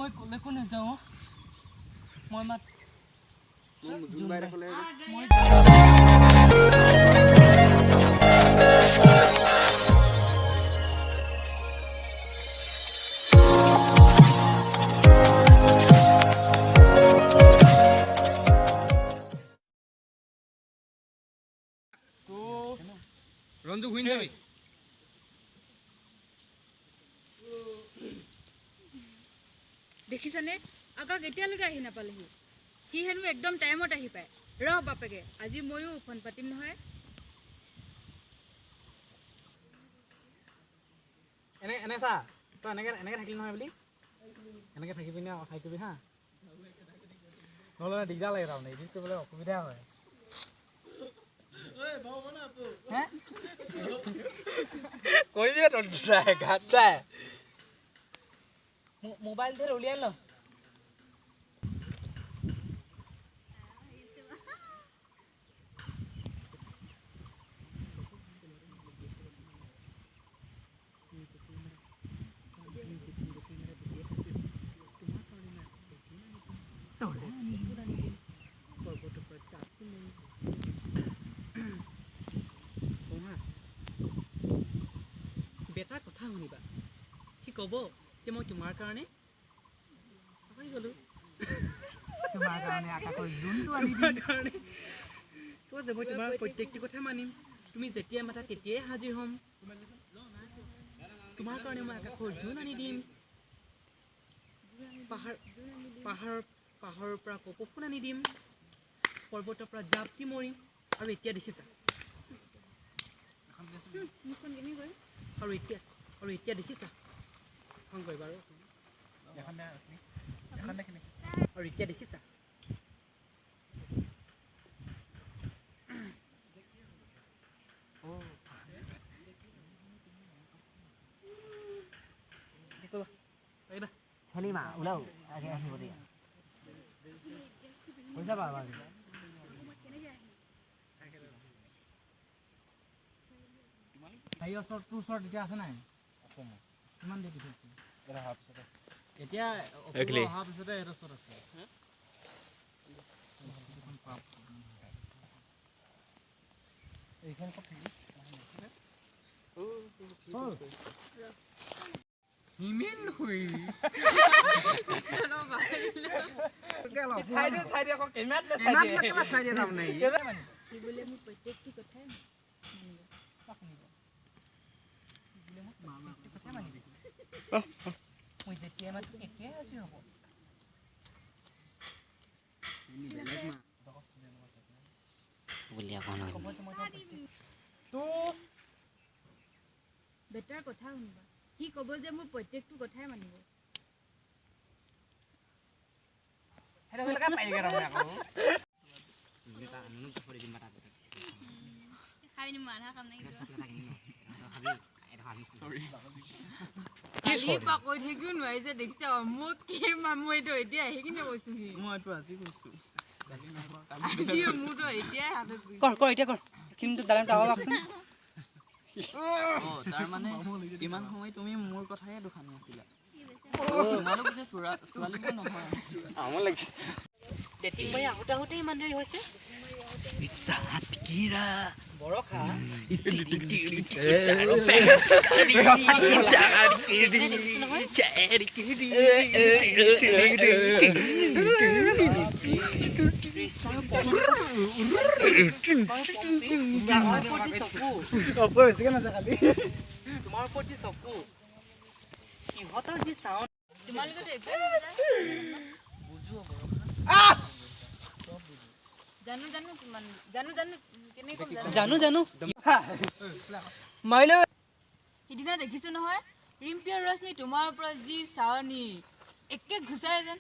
মই কলৈকো নাযাওঁ মই মাত জুন বাই মই ৰঞ্জু ঘুইন যাবি দেখিছানে আকাক এতিয়ালৈকে আহি নাপালেহি সি হেনো একদম টাইমত আহি পায় ৰ বাপেকে আজি ময়ো ফোন পাতিম নহয় এনে এনে চা তই এনেকে থাকিল নহয় বুলি এনেকে থাকি পিনে খাই কৰিবি হা নহ'লে দিগদাৰ লাগে তাৰমানে এডিট কৰিবলৈ অসুবিধা হয় কৈ দিয়ে তই ঘাট যায় মোবাইল ধৰ উলিয়াই ল বেটাৰ কথা শুনিবা সি ক'ব যে মই তোমাৰ কাৰণে পাহৰি গ'লো তোমাৰ কাৰণে আকাশৰ জোনটো আনি দিম কাৰণে ক'ব যে মই তোমাৰ প্ৰত্যেকটো কথা মানিম তুমি যেতিয়া মাতা তেতিয়াই হাজিৰ হ'ম তোমাৰ কাৰণে মই আকাশৰ জোন আনি দিম পাহাৰৰ পৰা কপৌফুল আনি দিম পৰ্বতৰ পৰা জাপটি মৰিম আৰু এতিয়া দেখিছা আৰু এতিয়া দেখিছা ফোন কৰিবা আৰু এতিয়া দেখিছা খেলিমা ওলাও আগে আহিব দিয়া হৈ যাবা তাই ওচৰত তোৰ ওচৰত এতিয়া আছে নাই আছে নাই কিমান দেৰি পিছত এতিয়া অহাৰ পিছতে এইটো ওচৰত আছে এইখন ক'ত থাকিল হিমেন হুই চাই দিয়া আকৌ কেমেৰাত চাই দিয়া তাৰমানে কি বোলে মোৰ প্ৰত্যেকটো কথাই মই যেতিয়া মাতো এতিয়াই আজি হ'ব বেটাৰ কথা শুনিবা সি ক'ব যে মোৰ প্ৰত্যেকটো কথাই মানিব কৈ থাকিও নোৱাৰিছে দেখিছা মোক কি মই এইটো এতিয়া আহি কিনে কৈছোহি মইতো আজি কৈছো মোৰতো এতিয়াই হাতত কৰ এতিয়া কৰ কিন্তু দালামটো আৱাজ আহকচোন তাৰ মানে ইমান সময় তুমি মোৰ কথাই দুখানি আছিলা তোমালোক যে ছোৱালীবোৰ নহয় আমাৰ লাগিছে ডেটিং মই আহোঁতে ইমান দেৰি হৈছে বৰখা তোমাৰ প্ৰতি চকু ইহঁতৰ যি চাউণ্ড জানো মাইলে সিদিনা দেখিছো নহয় ৰিম্পী আৰু ৰশ্মি তোমাৰ পৰা যি চাৱনি একে ঘুচাই যেন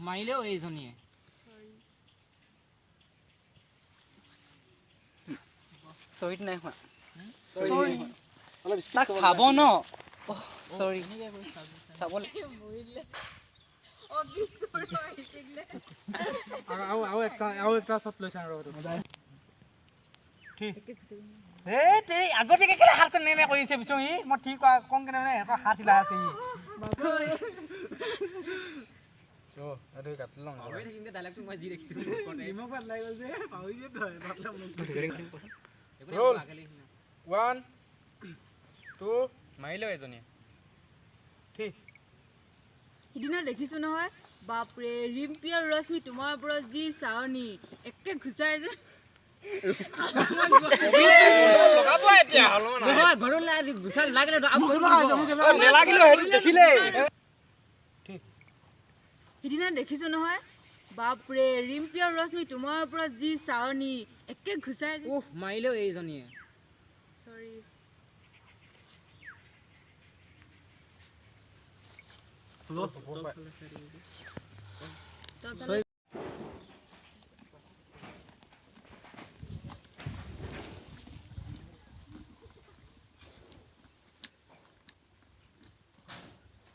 মাৰিলেও এইজনীয়ে চৰিত নাই হোৱা তাক চাব ন চৰি চাব আৰু একটা শ্বট লৈছা আৰু আগতীয়াকে কেলে হাত নেনে কৰিছে বিচৰি মই ঠিক কওঁ কেনে মানে হাত হিলা আছে এইটো কাটি লওঁ পাহৰি থাকিম যে ডাইলগটো মই যি দেখিছোঁ নিমখ ভাত লাগি গ'ল যে পাহৰি যে তই ভাত লাগ ৰ'ল 1 2 মাৰিলো এজনীয়ে ঠিক সিদিনা দেখিছো নহয় বাপৰে ৰিম্পী আৰু ৰশ্মি তোমাৰ ওপৰত যি চাৱনি একে ঘুচাই যে লগাব এতিয়া হলো না নহয় ঘৰত নাই গুছাল লাগিলে নেলাগিলো হেৰি দেখিলে সিদিনা দেখিছো নহয় বাপৰে ৰিম্পী আৰু ৰশ্মি তোমাৰ ওপৰত যি চাৱনি একে ঘুচাই যে মাৰিলেও এইজনীয়ে সৰি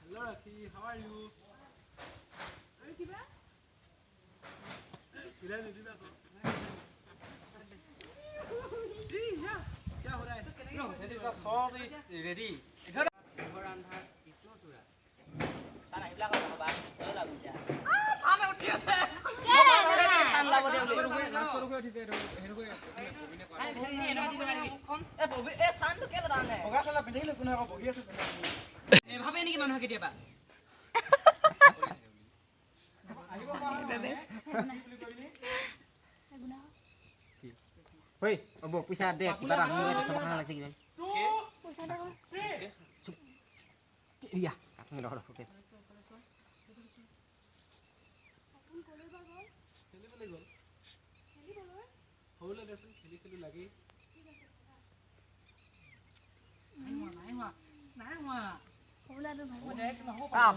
Hello Raki, how are you? क्या हो रहा है? The salt is ready. ভাবে নেকি মানুহে কেতিয়াবা ঐ অব পইচা দে কিবা এটা আমি চব খানা লাগিছে কিবা ইয়া কাটনি ৰহ ৰহ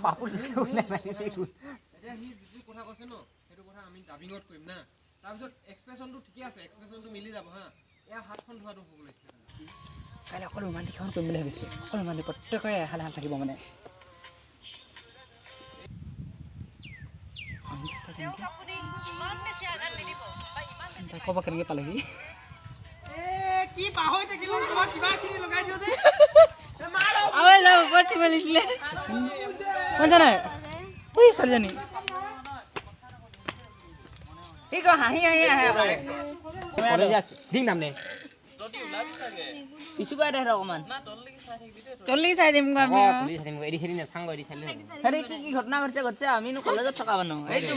পাপুৰ ওলাই এতিয়া সি যিটো কথা কৈছে ন সেইটো কথা আমি ডাবিঙত কৰিম না তাৰপিছত এক্সপ্ৰেছনটো ঠিকে আছে এক্সপ্ৰেছনটো মিলি যাব হা এয়া হাতখন ধোৱাটো হ'ব লাগিছিলে কাইলৈ অকল ৰোমান্টিকখন কৰিম বুলি ভাবিছোঁ অকল ৰোমান্টিক প্ৰত্যেকৰে এহাল এহাল থাকিব মানে ক'ব কেনেকৈ পালেহি কি পাহৰি থাকিলো কিবা খিনি লগাই দিও যে আমাৰ যাব ওপৰত থিব লিখিলে শুনিছা নাই ঐ ছোৱালীজনী কি কয় হাঁহি হাঁহি আহে কলেজ আছে ঠিক নাম নে ইছ্যু কৰা দে অকণমান চল্লি চাই দিম গৈ আমি পুলিচ আহিম এৰি হেৰি নাচাং এৰি চাইলে হেৰি কি কি ঘটনা ঘটিছে আমিনো কলেজত থকা মানুহ এইটো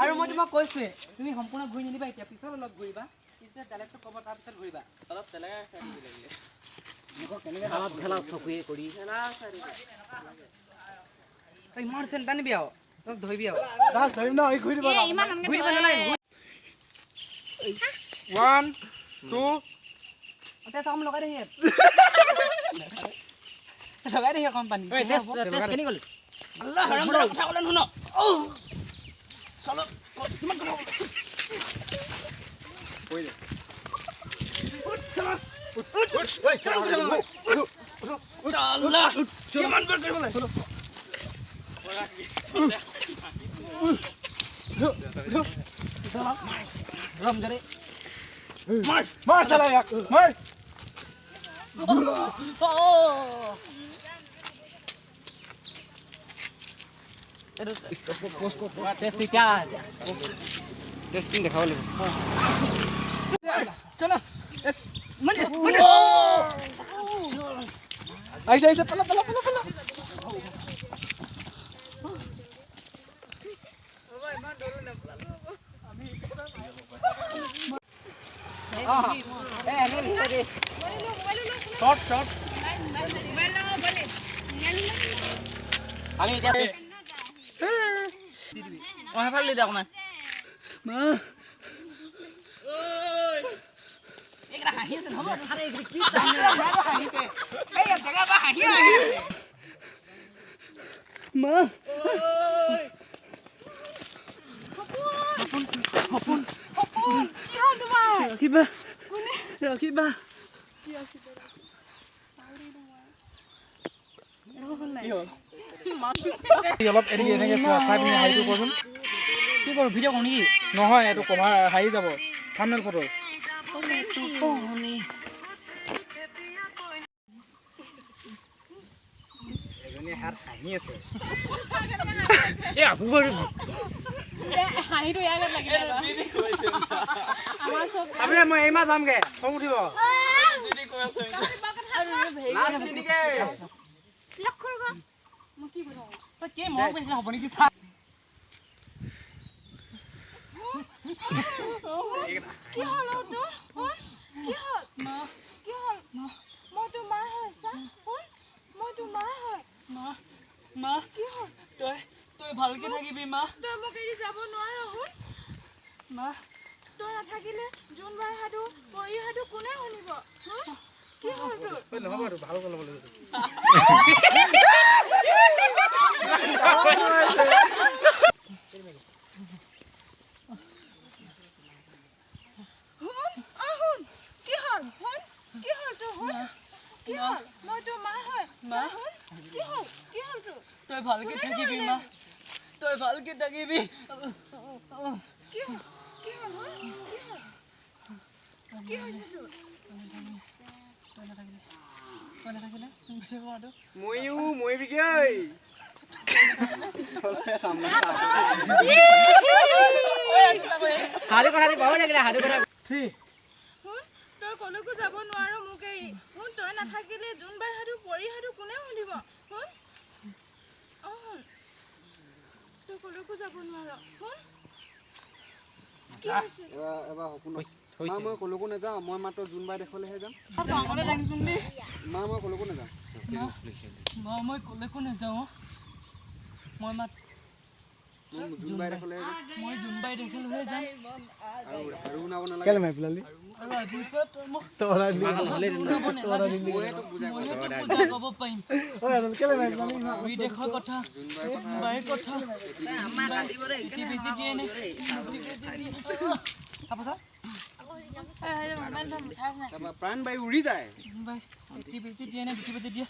আৰু মই তোমাক কৈছোৱে তুমি সম্পূৰ্ণ ঘূৰি নিদিবা এতিয়া পিছত অলপ ঘূৰিবা তেতিয়া ডাইলেক্টটো ক'ব তাৰপিছত ঘূৰিবা অলপ তেনেকৈ খেলা চকুৱে কৰি ইমান চিন্তা নিবি আৰু তই ধৰিবি আৰু দাস ধৰিম ন এই ঘূৰি দিব ইমান ঘূৰি দিব নালাগে 1 2 এতিয়া চাম লগাই দে লগাই দে অকণ পানী টেষ্ট কেনি গ'ল আল্লাহ হাৰাম কথা ক'লে শুন চলো কিমান কথা কৈ দে চাল্লা কিমান বাৰ কৰিব লাগে চলো ৰম জৰে মাৰ চলা ইয়াক মাৰ টেষ্ট এতিয়া টেস্টিং দেখাব লাগিব চলো আহিছে আহিছে পলা পলা পলা পলা শর্ট শর্ট আমি এতিয়া মই হেফালে দে অকণমান এইকেইটা হাঁহি আছে নহ'ব আৰে এইকেইটা কি হাঁহিছে এই জেগা বা হাঁহি মা ৰাখিবা ৰাখিবা অলপ এৰি এনেকৈ চাই পিনে হাইটো কৰচোন কি কৰোঁ ভিডিঅ' কৰোঁ নেকি নহয় এইটো কভাৰ হাৰি যাব থাম্বনেল ফটো দেখাত হাঁহি আছে এই আবু বাৰু হাঁহিটো ইয়াৰ গাত লাগিলে আমাৰ চব আপুনি মই এই মাহ যামগে খং উঠিব মই কি কৰিম তই কি মৰম কৰিছিলি হ'ব নেকি কি হ'ল তোৰ কি হ'ল কি হ'ল মই তোৰ মা হয় মই তোৰ মা হয় মা কি হ'ল তই ভালকে থাকিবি মা তই মোক এৰি যাব নোৱাৰ মা তই নাথাকিলে জোনবাই সাধু পৰি সাধু কোনে শুনিব কি হ'ল তোৰ নহ'ব আৰু ভাল ক'ব লাগিব কি হ'ল তোৰ কি হ'ল মই তোৰ মা হয় মা কি হ'ল তোৰ তই ভালকে থাকিবি মা তই ভালকে থাকিবি কি হ'ল কি হৈছে তোৰ ময়ো মৰিবিগৈ হাৰু কথাটো বহুত লাগিলে হাৰু কথা তই কলৈকো যাব নোৱাৰ মোক এৰি তই নাথাকিলে জোনবাই সাধু পৰি সাধু কোনে শুনিব তই কলৈকো যাব নোৱাৰ কি হৈছে এবাৰ সপোন মা মই কলৈকো নাযাওঁ মই মাত্ৰ জোনবাই দেশলৈহে যাম মা মই কলৈকো নাযাওঁ মই কলৈকো নাযাওঁ মই জোনবাই দেশলৈহে যাম মই জোনবাই দেখিলেহে যাম আৰু শুনাব নালাগে কেলে মাৰি পেলালি আৰু আজিৰ পৰা তই মোক তৰা দিলি ময়ে তোক বুজাই ক'ম মইহে তোক বুজাই ক'ব পাৰিম কেলে মাৰি পেলালি বিদেশৰ কথা জোনবাইৰ কথা বেজি দিয়ে নে তাৰপাছত তাৰপৰা প্ৰাণ বায়ু উৰি যায় জোনবাই বেজি দিয়ে নে বেজি দিয়ে